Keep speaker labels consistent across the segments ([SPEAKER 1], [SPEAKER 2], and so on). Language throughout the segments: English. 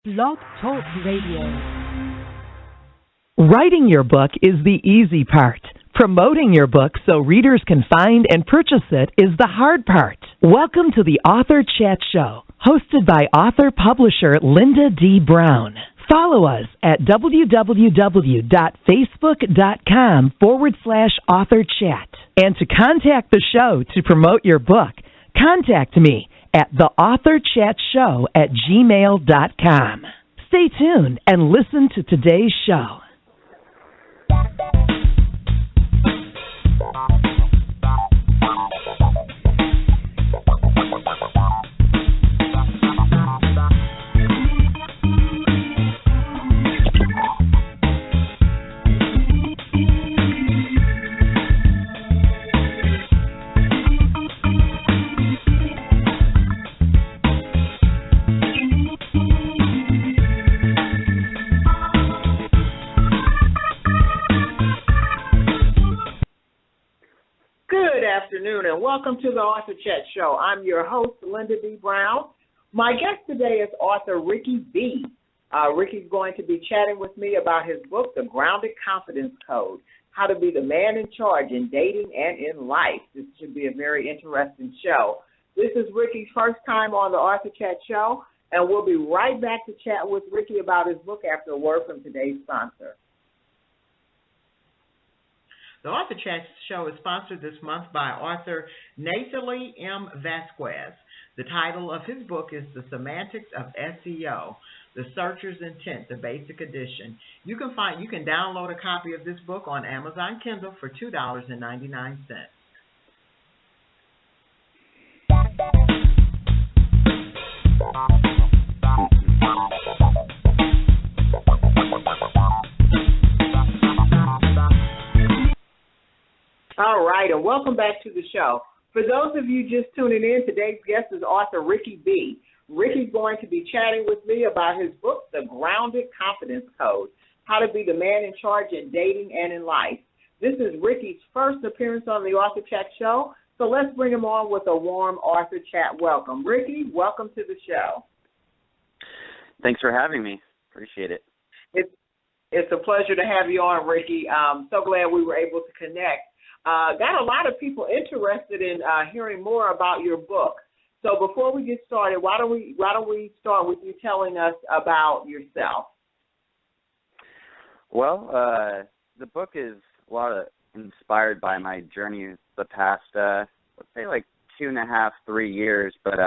[SPEAKER 1] Blog Talk Radio.
[SPEAKER 2] Writing your book is the easy part. Promoting your book so readers can find and purchase it is the hard part. Welcome to the Author Chat Show, hosted by author-publisher Lynda D. Brown. Follow us at www.facebook.com/authorchat. And to contact the show to promote your book, contact me at theauthorchatshow@gmail.com. Stay tuned and listen to today's show.
[SPEAKER 3] And welcome to the Author Chat Show. I'm your host, Lynda D. Brown. My guest today is author Ricky B. Ricky's going to be chatting with me about his book, The Grounded Confidence Code, How to Be the Man in Charge in Dating and in Life. This should be a very interesting show. This is Ricky's first time on the Author Chat Show, and we'll be right back to chat with Ricky about his book after a word from today's sponsor. The Author Chat Show is sponsored this month by author Nathalie M. Vasquez. The title of his book is The Semantics of SEO, The Searcher's Intent, the Basic Edition. You can download a copy of this book on Amazon Kindle for $2.99. All right, and welcome back to the show. For those of you just tuning in, today's guest is author Ricky B. Ricky's going to be chatting with me about his book, The Grounded Confidence Code, How to Be the Man in Charge in Dating and in Life. This is Ricky's first appearance on the Author Chat Show, so let's bring him on with a warm Author Chat welcome. Ricky, welcome to the show.
[SPEAKER 4] Thanks for having me. Appreciate it.
[SPEAKER 3] It's a pleasure to have you on, Ricky. So glad we were able to connect. Got a lot of people interested in hearing more about your book. So before we get started, why don't we start with you telling us about yourself?
[SPEAKER 4] Well, the book is a lot inspired by my journey the past, let's say like 2.5, 3 years, but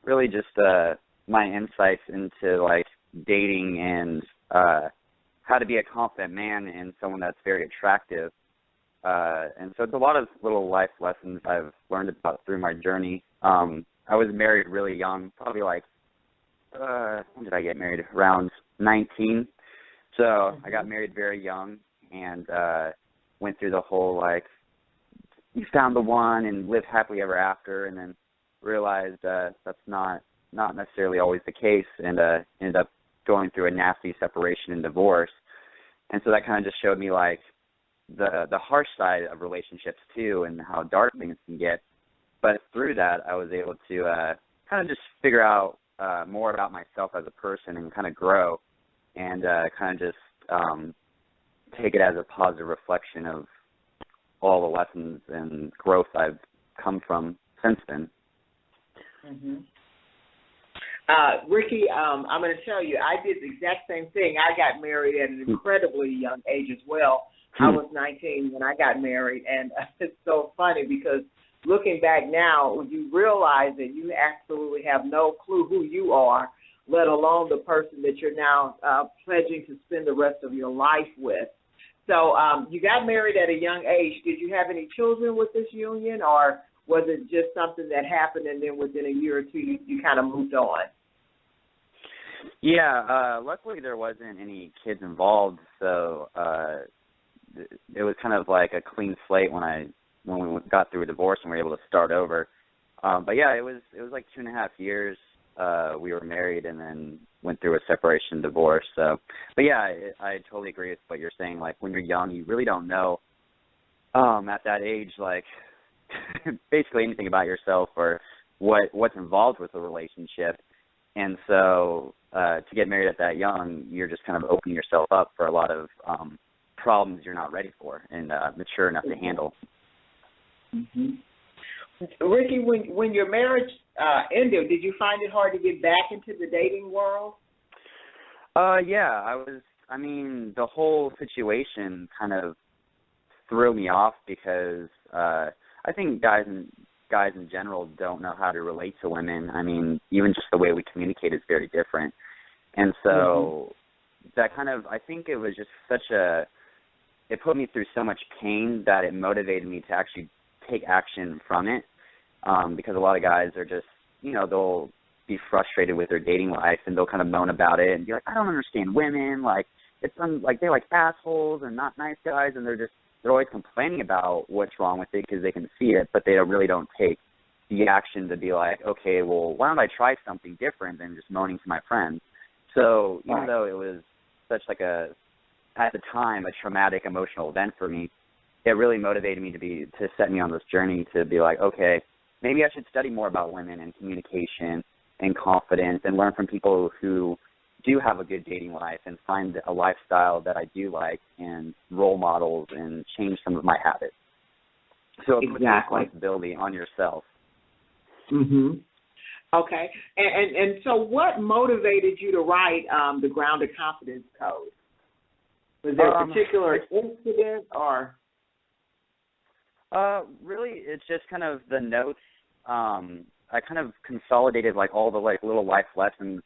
[SPEAKER 4] really just my insights into like dating and how to be a confident man and someone that's very attractive. And so it's a lot of little life lessons I've learned about through my journey. I was married really young, probably like, when did I get married? Around 19. So I got married very young and went through the whole, like, you found the one and lived happily ever after, and then realized that's not necessarily always the case, and ended up going through a nasty separation and divorce. And so that kind of just showed me, like, the harsh side of relationships too, and how dark things can get. But through that, I was able to kind of just figure out more about myself as a person and kind of grow, and kind of just take it as a positive reflection of all the lessons and growth I've come from since then.
[SPEAKER 3] Mm-hmm. Ricky, I'm going to tell you, I did the exact same thing. I got married at an incredibly young age as well. I was 19 when I got married, and it's so funny because looking back now, you realize that you absolutely have no clue who you are, let alone the person that you're now pledging to spend the rest of your life with. So you got married at a young age. Did you have any children with this union, or was it just something that happened and then within a year or two you kind of moved on?
[SPEAKER 4] Yeah, luckily there wasn't any kids involved, so it was kind of like a clean slate when we got through a divorce and we were able to start over. But yeah, it was like 2.5 years we were married and then went through a separation divorce. So, but yeah, I totally agree with what you're saying. Like when you're young, you really don't know at that age, like basically anything about yourself or what's involved with a relationship. And so to get married at that young, you're just kind of opening yourself up for a lot of problems you're not ready for and mature enough to handle.
[SPEAKER 3] Mm-hmm. Ricky, when your marriage ended, did you find it hard to get back into the dating world?
[SPEAKER 4] Yeah, the whole situation kind of threw me off because I think guys in general don't know how to relate to women. I mean, even just the way we communicate is very different. And so that kind of, I think it was just it put me through so much pain that it motivated me to actually take action from it. Because a lot of guys are just, they'll be frustrated with their dating life and they'll kind of moan about it and be like, I don't understand women. Like, they're like assholes and not nice guys, and they're always complaining about what's wrong with it because they can see it, but they really don't take the action to be like, okay, well, why don't I try something different than just moaning to my friends? So even though it was such at the time, a traumatic emotional event for me, it really motivated me to set me on this journey to be like, okay, maybe I should study more about women and communication and confidence and learn from people who do have a good dating life and find a lifestyle that I do like and role models and change some of my habits. So it puts responsibility on yourself.
[SPEAKER 3] Mm-hmm. Okay. And so what motivated you to write the Grounded Confidence Code? Was there a particular incident or?
[SPEAKER 4] Really, it's just kind of the notes. I kind of consolidated all the little life lessons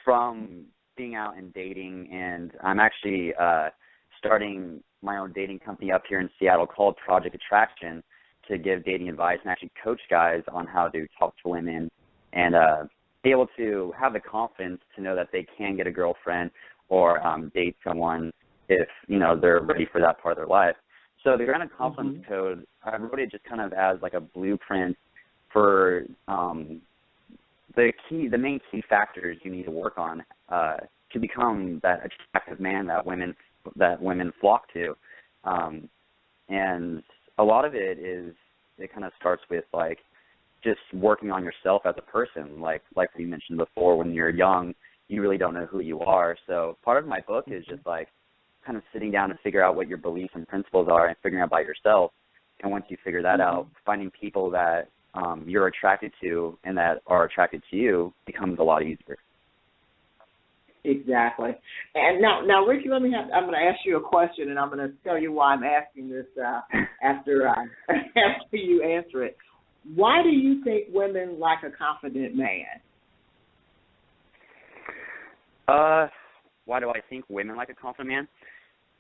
[SPEAKER 4] from being out and dating, and I'm actually starting my own dating company up here in Seattle called Project Attraction to give dating advice and actually coach guys on how to talk to women and be able to have the confidence to know that they can get a girlfriend or date someone if, they're ready for that part of their life. So the Grounded Confidence Code, I wrote it just kind of as a blueprint for the main key factors you need to work on to become that attractive man that women flock to. And a lot of it kind of starts with just working on yourself as a person. Like we mentioned before, when you're young, you really don't know who you are. So part of my book is just kind of sitting down and figure out what your beliefs and principles are and figuring out about yourself. And once you figure that out, finding people that you're attracted to and that are attracted to you becomes a lot easier.
[SPEAKER 3] Exactly. And now, Ricky, I'm going to ask you a question, and I'm going to tell you why I'm asking this after you answer it. Why do you think women like a confident man?
[SPEAKER 4] Why do I think women like a confident man?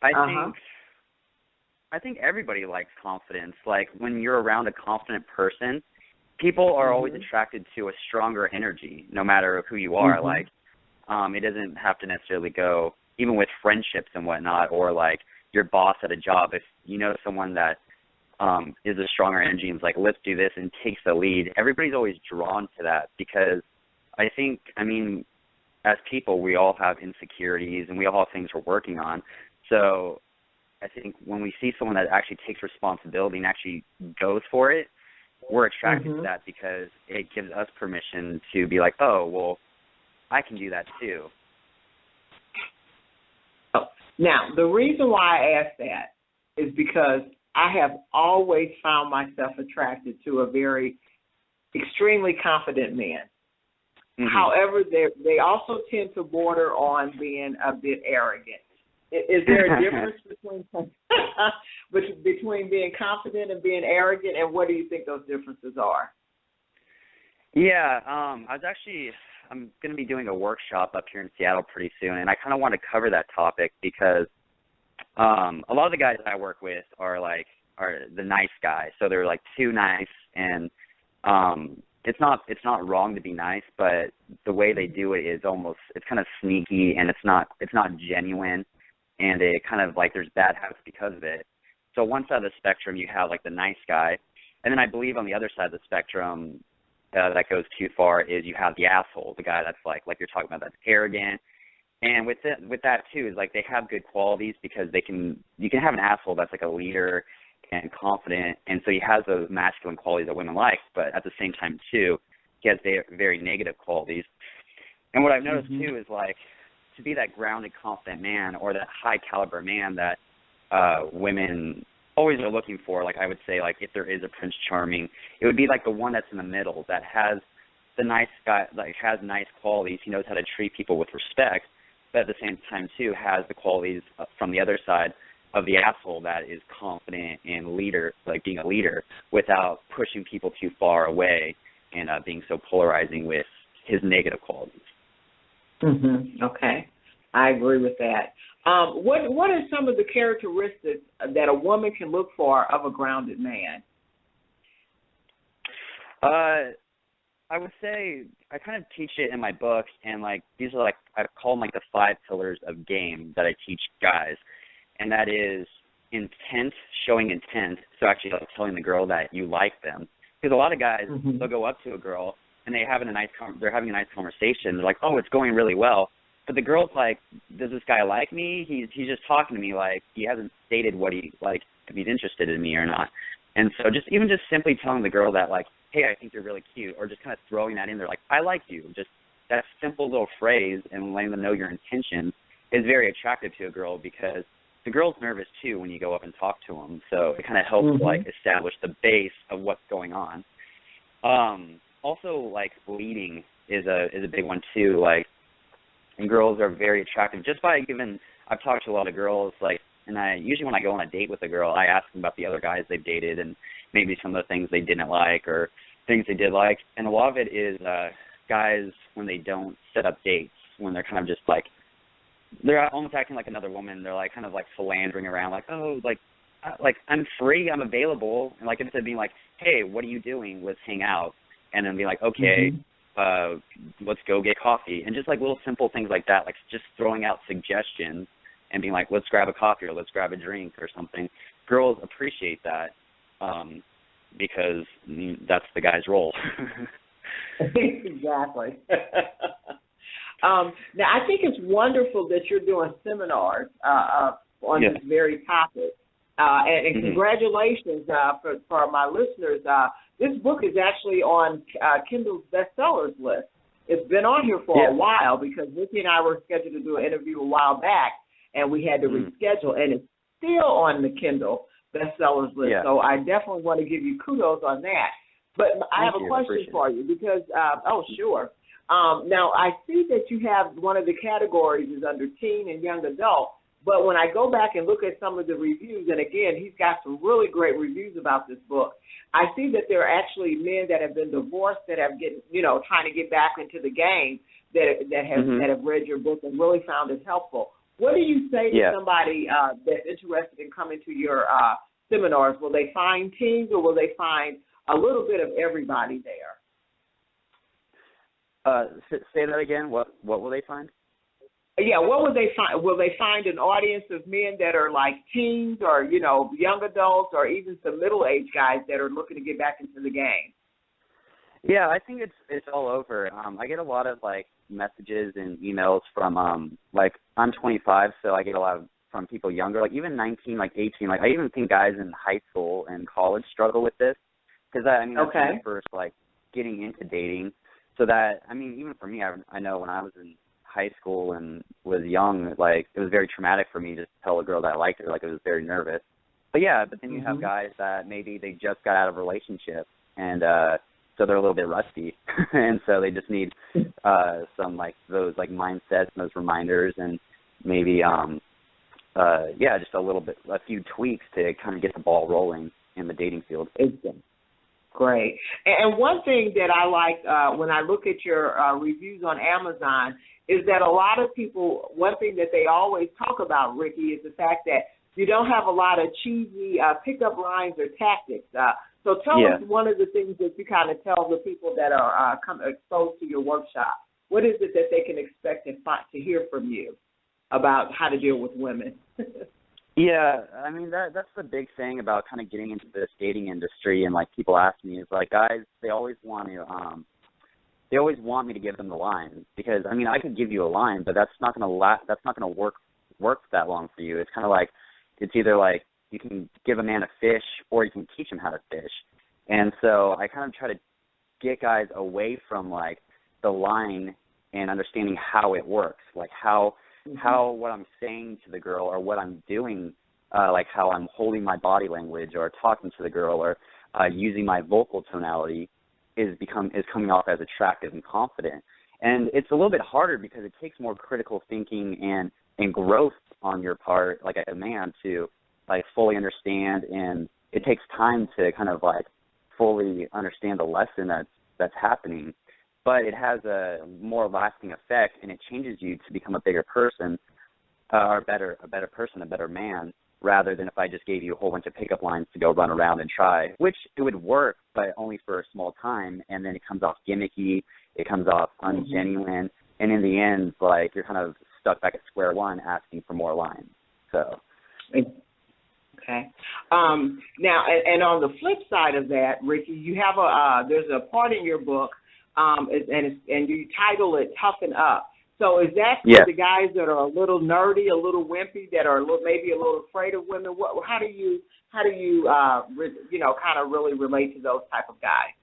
[SPEAKER 4] I think everybody likes confidence. When you're around a confident person, people are always attracted to a stronger energy, no matter who you are. It doesn't have to necessarily go, even with friendships and whatnot, or your boss at a job. If you know someone that is a stronger energy and is let's do this and takes the lead, everybody's always drawn to that because I think, as people, we all have insecurities and we all have things we're working on. So I think when we see someone that actually takes responsibility and actually goes for it, we're attracted to that because it gives us permission to be like, oh, well, I can do that too.
[SPEAKER 3] Now, the reason why I asked that is because I have always found myself attracted to a very extremely confident man. However, they also tend to border on being a bit arrogant. Is there a difference between being confident and being arrogant, and what do you think those differences are?
[SPEAKER 4] Yeah, I'm going to be doing a workshop up here in Seattle pretty soon, and I kind of want to cover that topic because a lot of the guys I work with are the nice guys, so they're too nice, and it's not wrong to be nice, but the way they do it is it's kind of sneaky, and it's not genuine, and it kind of there's bad habits because of it. So one side of the spectrum you have the nice guy, and then I believe on the other side of the spectrum that goes too far is you have the asshole, the guy that's like you're talking about, that's arrogant. And with that too is they have good qualities because you can have an asshole that's a leader and confident, and so he has those masculine qualities that women like, but at the same time too, he has very, very negative qualities. And what I've noticed too is like to be that grounded, confident man or that high caliber man that women always are looking for. Like I would say, like if there is a Prince Charming, it would be like the one that's in the middle that has the nice guy, like has nice qualities. He knows how to treat people with respect, but at the same time too has the qualities from the other side of the asshole that is confident and leader, like being a leader without pushing people too far away and being so polarizing with his negative qualities.
[SPEAKER 3] Okay, I agree with that. What are some of the characteristics that a woman can look for of a grounded man?
[SPEAKER 4] I would say I kind of teach it in my book, and like these are like I call them like the 5 pillars of game that I teach guys, and that is intent, showing intent. So actually like telling the girl that you like them, because a lot of guys they'll go up to a girl and they're having a nice conversation. They're like, oh, it's going really well. But the girl's like, does this guy like me? He's just talking to me like he hasn't stated what he like if he's interested in me or not. And so just simply telling the girl that like, hey, I think you're really cute, or just kind of throwing that in there like, I like you. Just that simple little phrase and letting them know your intention is very attractive to a girl because the girl's nervous too when you go up and talk to them. So it kind of helps like establish the base of what's going on. Also like leading is a big one too. Like, and girls are very attractive just by giving. I've talked to a lot of girls, like, and I usually when I go on a date with a girl, I ask them about the other guys they've dated and maybe some of the things they didn't like or things they did like. And a lot of it is guys when they don't set up dates, when they're kind of just like they're almost acting like another woman. They're like kind of like philandering around, like, oh, like I'm free, I'm available, and like instead of being like, hey, what are you doing? Let's hang out, and then be like, okay. Let's go get coffee, and just like little simple things like that, like just throwing out suggestions and being like, let's grab a coffee or let's grab a drink or something. Girls appreciate that because that's the guy's role.
[SPEAKER 3] Exactly. Now, I think it's wonderful that you're doing seminars on this very topic. And congratulations for my listeners. This book is actually on Kindle's bestsellers list. It's been on here for a while because Nikki and I were scheduled to do an interview a while back, and we had to reschedule, and it's still on the Kindle bestsellers list. So I definitely want to give you kudos on that. But I have a question for you because, now, I see that you have one of the categories is under teen and young adult. But when I go back and look at some of the reviews, and again, he's got some really great reviews about this book, I see that there are actually men that have been divorced that have trying to get back into the game that have read your book and really found it helpful. What do you say to somebody that's interested in coming to your seminars? Will they find teens or will they find a little bit of everybody there?
[SPEAKER 4] Say that again. What will they find?
[SPEAKER 3] Yeah, what will they find? Will they find an audience of men that are like teens or, young adults or even some middle-aged guys that are looking to get back into the game?
[SPEAKER 4] Yeah, I think it's all over. I get a lot of, like, messages and emails from, like, I'm 25, so I get a lot from people younger, like even 19, like 18. Like, I even think guys in high school and college struggle with this because, that's my first, like, getting into dating. So that, even for me, I know when I was in high school and was young, like it was very traumatic for me to tell a girl that I liked her. Like I was very nervous. But then you have guys that maybe they just got out of a relationship and so they're a little bit rusty and so they just need some like those like mindsets and those reminders and maybe just a few tweaks to kind of get the ball rolling in the dating field.
[SPEAKER 3] Great. And one thing that I like when I look at your reviews on Amazon is that a lot of people, one thing that they always talk about, Ricky, is the fact that you don't have a lot of cheesy pickup lines or tactics. So tell us one of the things that you kind of tell the people that are exposed to your workshop. What is it that they can expect to hear from you about how to deal with women?
[SPEAKER 4] Yeah, that's the big thing about kind of getting into this dating industry, and like people ask me is like, guys, they always want me to give them the line because I could give you a line, but that's not gonna work that long for you. It's kind of like it's either like you can give a man a fish or you can teach him how to fish, and so I kind of try to get guys away from like the line and understanding how it works, like how what I'm saying to the girl or what I'm doing, like how I'm holding my body language or talking to the girl or using my vocal tonality is coming off as attractive and confident. And it's a little bit harder because it takes more critical thinking and growth on your part, like a man, to like fully understand, and it takes time to kind of like fully understand the lesson that's happening. But it has a more lasting effect, and it changes you to become a bigger person, or a better person, a better man, rather than if I just gave you a whole bunch of pickup lines to go run around and try, which it would work, but only for a small time, and then it comes off gimmicky, it comes off ungenuine, and in the end, like, you're kind of stuck back at square one asking for more lines. So.
[SPEAKER 3] Okay. Now, and on the flip side of that, Ricky, you have there's a part in your book, and you title it "Toughen Up." So is that for the guys that are a little nerdy, a little wimpy, that are maybe a little afraid of women? How do you kind of really relate to those type of guys?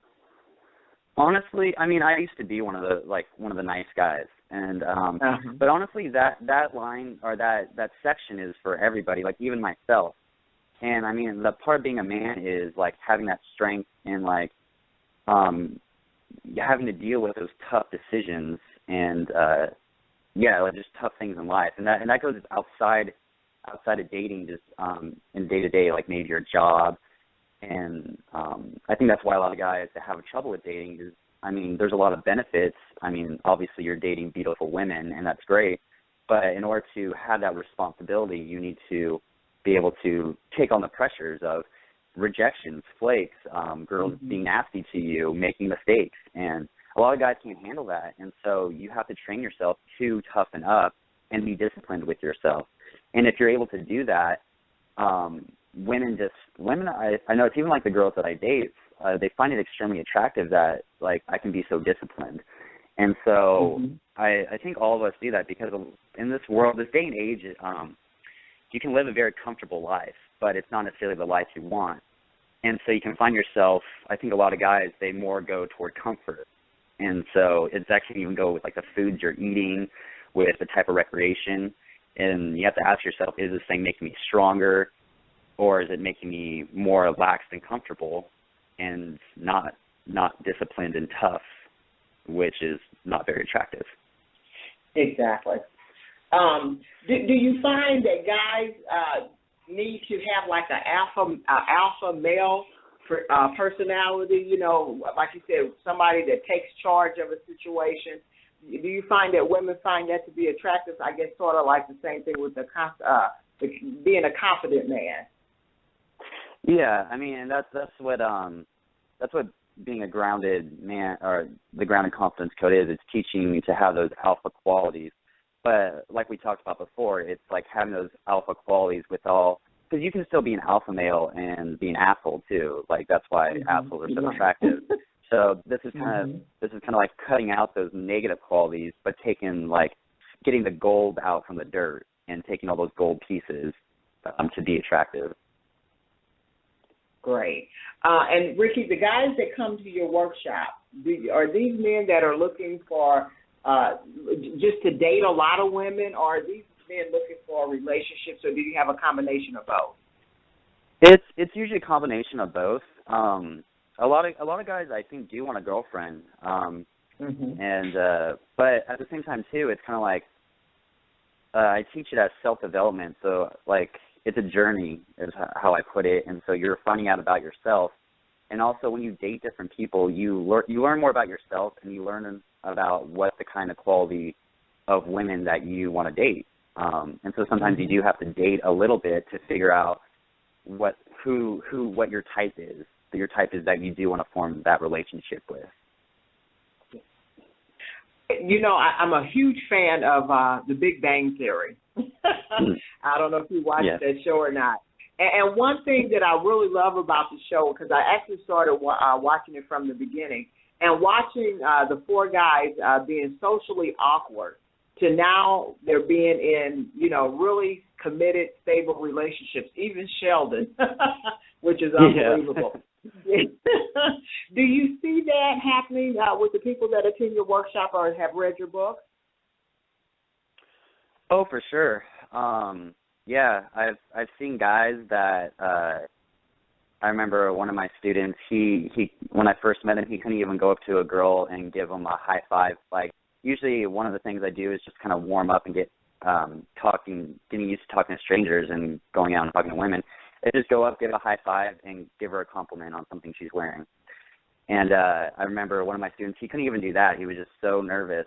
[SPEAKER 4] Honestly, I mean, I used to be one of the nice guys, and but honestly, that line or that section is for everybody, like even myself. And I mean, the part of being a man is like having that strength and like having to deal with those tough decisions and like just tough things in life, and that goes outside of dating, just in day to day, like maybe your job. And I think that's why a lot of guys that have trouble with dating is, I mean, there's a lot of benefits. I mean, obviously you're dating beautiful women, and that's great. But in order to have that responsibility, you need to be able to take on the pressures of rejections, flakes, girls being nasty to you, making mistakes. And a lot of guys can't handle that. And so you have to train yourself to toughen up and be disciplined with yourself. And if you're able to do that, women, I know it's even like the girls that I date, they find it extremely attractive that like I can be so disciplined. And so I think all of us do that because in this world, this day and age, you can live a very comfortable life, but it's not necessarily the life you want. And so you can find yourself, I think a lot of guys, they more go toward comfort. And so it's actually even go with like the foods you're eating, with the type of recreation. And you have to ask yourself, is this thing making me stronger, or is it making me more relaxed and comfortable and not disciplined and tough, which is not very attractive. Exactly.
[SPEAKER 3] Do you find that guys need to have like an alpha male personality? You know, like you said, somebody that takes charge of a situation. Do you find that women find that to be attractive? I guess sort of like the same thing with being a confident man.
[SPEAKER 4] Yeah, I mean that's what being a grounded man, or the grounded confidence code is. It's teaching you to have those alpha qualities. But like we talked about before, it's like having those alpha qualities with all, because you can still be an alpha male and be an asshole too. Like that's why assholes are so attractive. So this is kind of like cutting out those negative qualities, but getting the gold out from the dirt and taking all those gold pieces to be attractive.
[SPEAKER 3] Great. And Ricky, the guys that come to your workshop, are these men that are looking for just to date a lot of women, or are these men looking for relationships, or do you have a combination of both?
[SPEAKER 4] It's usually a combination of both. A lot of guys, I think, do want a girlfriend, and but at the same time too, it's kind of like I teach it as self-development. So like it's a journey, is how I put it, and so you're finding out about yourself, and also when you date different people, you learn more about yourself, and you learn about what the kind of quality of women that you want to date, and so sometimes you do have to date a little bit to figure out what your type is. Your type is that you do want to form that relationship with.
[SPEAKER 3] You know, I'm a huge fan of The Big Bang Theory. I don't know if you watched that show or not. And one thing that I really love about the show, because I actually started watching it from the beginning, and watching the four guys being socially awkward to now they're being in, really committed, stable relationships, even Sheldon, which is unbelievable. Do you see that happening with the people that attend your workshop or have read your book?
[SPEAKER 4] Oh, for sure. Yeah, I've seen guys that I remember one of my students, he when I first met him, he couldn't even go up to a girl and give him a high five. Like, usually one of the things I do is just kind of warm up and getting used to talking to strangers and going out and talking to women. I just go up, give a high five, and give her a compliment on something she's wearing. And I remember one of my students, he couldn't even do that. He was just so nervous.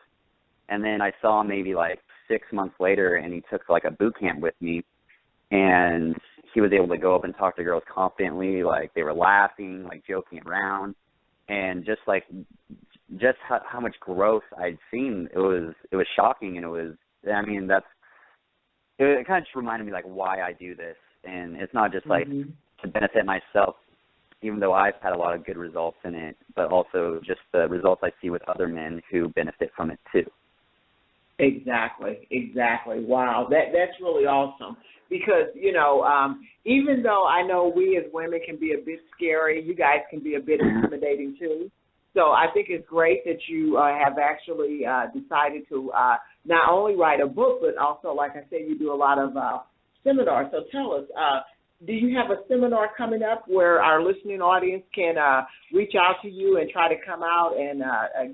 [SPEAKER 4] And then I saw him maybe like 6 months later, and he took like a boot camp with me, and he was able to go up and talk to girls confidently, like they were laughing, like joking around, and just how much growth I'd seen. It was shocking, and it kind of just reminded me like why I do this, and it's not just like to benefit myself, even though I've had a lot of good results in it, but also just the results I see with other men who benefit from it too.
[SPEAKER 3] Exactly. Wow, that's really awesome. Because, even though I know we as women can be a bit scary, you guys can be a bit intimidating too. So I think it's great that you have actually decided to not only write a book, but also, like I said, you do a lot of seminars. So tell us, do you have a seminar coming up where our listening audience can reach out to you and try to come out and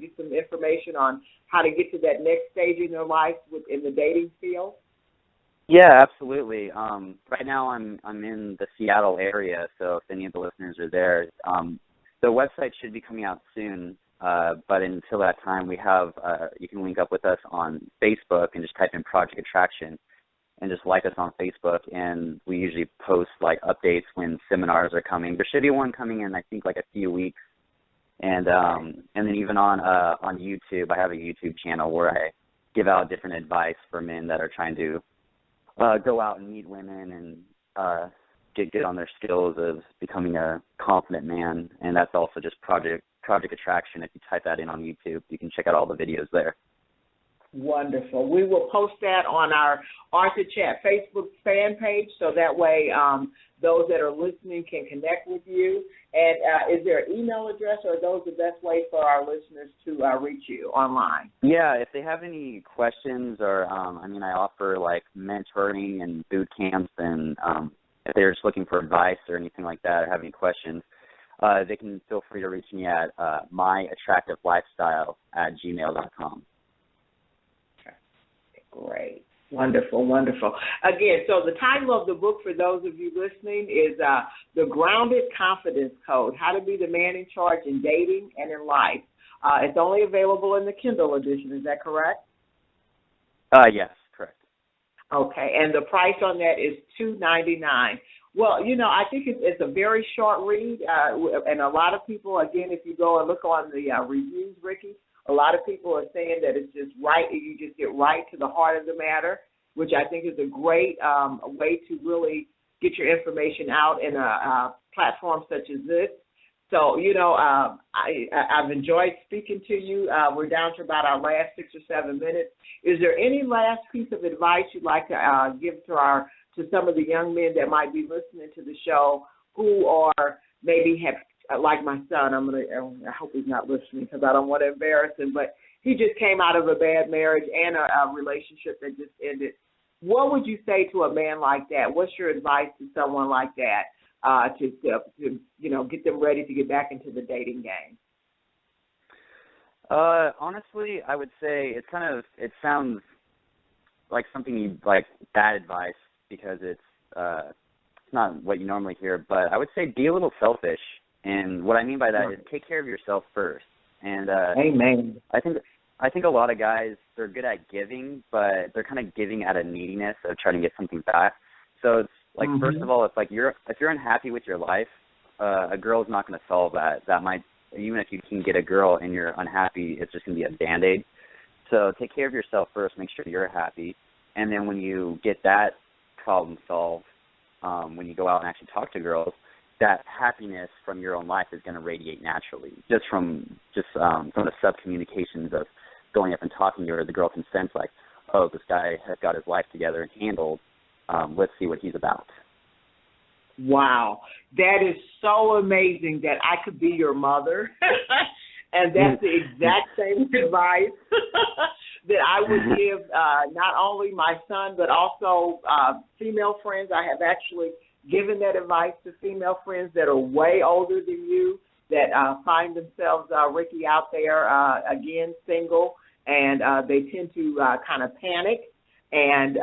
[SPEAKER 3] get some information on how to get to that next stage in their life in the dating field?
[SPEAKER 4] Yeah, absolutely. Right now I'm in the Seattle area, so if any of the listeners are there, the website should be coming out soon. But until that time, we have you can link up with us on Facebook and just type in Project Attraction and just like us on Facebook. And we usually post like updates when seminars are coming. There should be one coming in, I think, like a few weeks. And then even on YouTube, I have a YouTube channel where I give out different advice for men that are trying to go out and meet women and get on their skills of becoming a confident man. And that's also just Project Attraction. If you type that in on YouTube, you can check out all the videos there.
[SPEAKER 3] Wonderful. We will post that on our Author Chat Facebook fan page, so that way those that are listening can connect with you. And is there an email address, or are those the best way for our listeners to reach you online?
[SPEAKER 4] Yeah, if they have any questions or, I offer like mentoring and boot camps, and if they're just looking for advice or anything like that or have any questions, they can feel free to reach me at myattractivelifestyle@gmail.com.
[SPEAKER 3] Great. Wonderful. Again, so the title of the book for those of you listening is The Grounded Confidence Code, How to Be the Man in Charge in Dating and in Life. It's only available in the Kindle edition. Is that correct?
[SPEAKER 4] Yes, correct.
[SPEAKER 3] Okay, and the price on that is $2.99. Well, I think it's a very short read, and a lot of people, again, if you go and look on the reviews, Ricky, a lot of people are saying that it's just right, you just get right to the heart of the matter, which I think is a great way to really get your information out in a platform such as this. So, I've enjoyed speaking to you. We're down to about our last 6 or 7 minutes. Is there any last piece of advice you'd like to give to some of the young men that might be listening to the show who are maybe have, like my son, I hope he's not listening because I don't want to embarrass him, but he just came out of a bad marriage and a relationship that just ended. What would you say to a man like that? What's your advice to someone like that to get them ready to get back into the dating game?
[SPEAKER 4] Honestly, I would say it sounds like something you'd like bad advice because it's not what you normally hear, but I would say be a little selfish. And what I mean by that is take care of yourself first. And
[SPEAKER 3] Amen.
[SPEAKER 4] I think a lot of guys, they're good at giving, but they're kind of giving out of neediness of trying to get something back. So it's like, first of all, it's like if you're unhappy with your life, a girl's not going to solve that. That might, even if you can get a girl and you're unhappy, it's just going to be a Band-Aid. So take care of yourself first. Make sure you're happy. And then when you get that problem solved, when you go out and actually talk to girls, that happiness from your own life is going to radiate naturally, just from the sub-communications of going up and talking to her. The girl can sense like, oh, this guy has got his life together and handled. Let's see what he's about.
[SPEAKER 3] Wow. That is so amazing that I could be your mother. And that's the exact same advice that I would give not only my son, but also female friends. I have actually given that advice to female friends that are way older than you, that find themselves, Ricky, out there, again, single, and they tend to kind of panic, and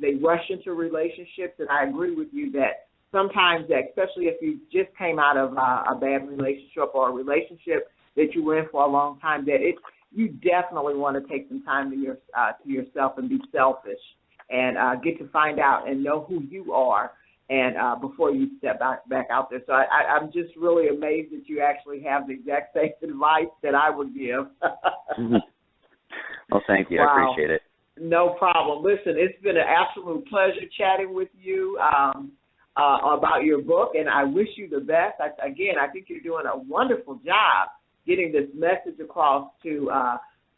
[SPEAKER 3] they rush into relationships. And I agree with you that sometimes, that, especially if you just came out of a bad relationship or a relationship that you were in for a long time, that you definitely want to take some time to yourself and be selfish and get to find out and know who you are, and before you step back out there. So I'm just really amazed that you actually have the exact same advice that I would give.
[SPEAKER 4] Well, thank you. Wow. I appreciate it.
[SPEAKER 3] No problem. Listen, it's been an absolute pleasure chatting with you about your book, and I wish you the best. I think you're doing a wonderful job getting this message across to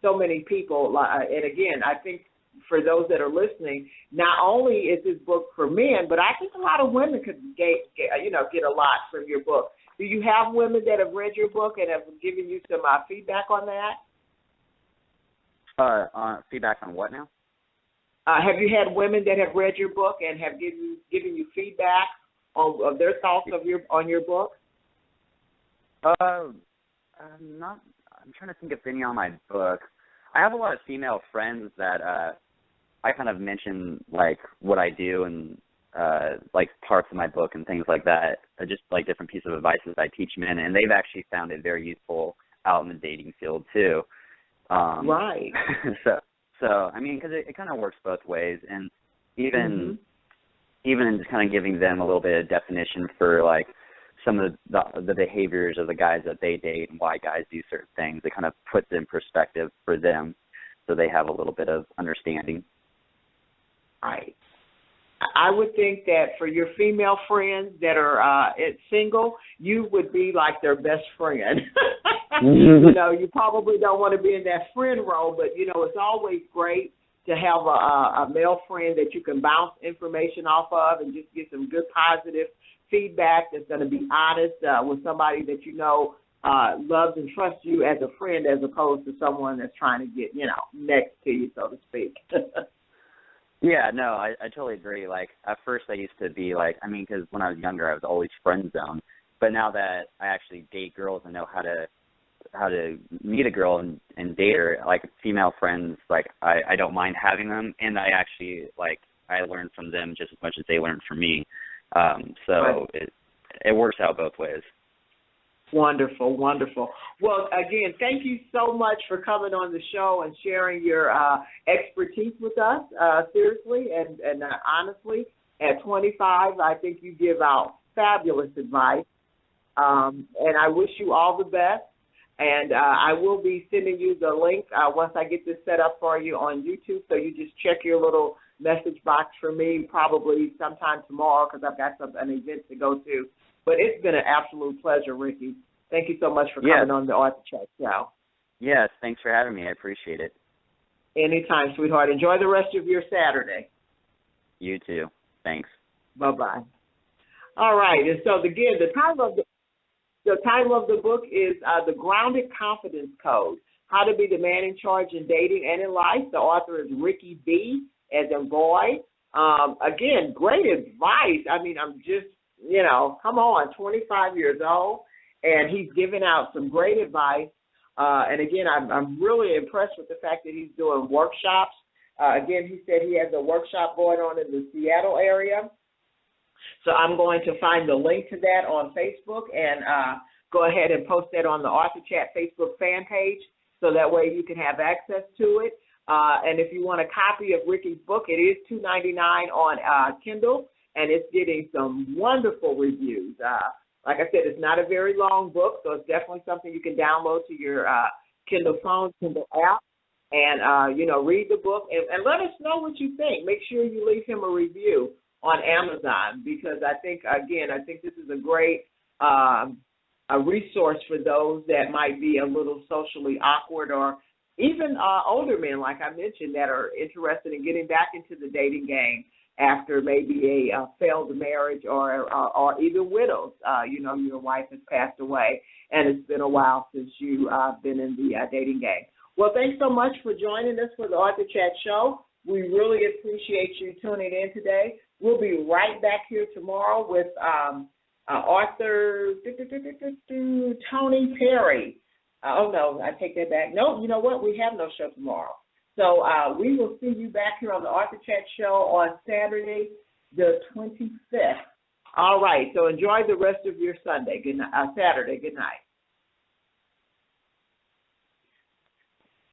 [SPEAKER 3] so many people. And again, I think for those that are listening, not only is this book for men, but I think a lot of women could get a lot from your book. Do you have women that have read your book and have given you some feedback on that?
[SPEAKER 4] Feedback on what now?
[SPEAKER 3] Have you had women that have read your book and have given you feedback on their thoughts on your book?
[SPEAKER 4] I'm trying to think of any on my book. I have a lot of female friends that I kind of mention, like, what I do and like parts of my book and things like that, just like different pieces of advice that I teach men, and they've actually found it very useful out in the dating field too.
[SPEAKER 3] Right.
[SPEAKER 4] So I mean, because it kind of works both ways, and even in just kind of giving them a little bit of definition for like some of the behaviors of the guys that they date and why guys do certain things, it kind of puts it in perspective for them, so they have a little bit of understanding.
[SPEAKER 3] Right. I would think that for your female friends that are single, you would be like their best friend. You probably don't want to be in that friend role, but, it's always great to have a male friend that you can bounce information off of and just get some good positive feedback that's going to be honest with somebody that loves and trusts you as a friend, as opposed to someone that's trying to get, next to you, so to speak.
[SPEAKER 4] Yeah, no, I totally agree. Like, at first I used to be like, because when I was younger, I was always friend zoned. But now that I actually date girls and know how to meet a girl and date her, like, female friends, like, I don't mind having them, and I actually, like, I learn from them just as much as they learn from me. So it works out both ways.
[SPEAKER 3] Wonderful, wonderful. Well, again, thank you so much for coming on the show and sharing your expertise with us, seriously and honestly. At 25, I think you give out fabulous advice, and I wish you all the best. And I will be sending you the link once I get this set up for you on YouTube, so you just check your little message box for me probably sometime tomorrow, because I've got an event to go to. But it's been an absolute pleasure, Ricky. Thank you so much for coming on the Author Chat Show.
[SPEAKER 4] Yes, thanks for having me. I appreciate it.
[SPEAKER 3] Anytime, sweetheart. Enjoy the rest of your Saturday.
[SPEAKER 4] You too. Thanks.
[SPEAKER 3] Bye-bye. All right, and so again, the title of the book is The Grounded Confidence Code, How to Be the Man in Charge in Dating and in Life. The author is Ricky B, as in boy. Again, great advice. I'm just, come on, 25 years old, and he's giving out some great advice. And again, I'm really impressed with the fact that he's doing workshops. Again, he said he has a workshop going on in the Seattle area. So I'm going to find the link to that on Facebook and go ahead and post that on the Author Chat Facebook fan page, so that way you can have access to it. And if you want a copy of Ricky's book, it is $2.99 on Kindle, and it's getting some wonderful reviews. Like I said, it's not a very long book, so it's definitely something you can download to your Kindle phone, Kindle app, and, read the book and let us know what you think. Make sure you leave him a review on Amazon, because I think this is a great a resource for those that might be a little socially awkward, or even older men, like I mentioned, that are interested in getting back into the dating game after maybe a failed marriage or even widows. Your wife has passed away, and it's been a while since you've been in the dating game. Well, thanks so much for joining us for the Author Chat Show. We really appreciate you tuning in today. We'll be right back here tomorrow with author Tony Perry. Oh, no, I take that back. No, you know what? We have no show tomorrow. So we will see you back here on the Author Chat Show on Saturday, the 25th. All right, so enjoy the rest of your Sunday. Good night, Saturday. Good night.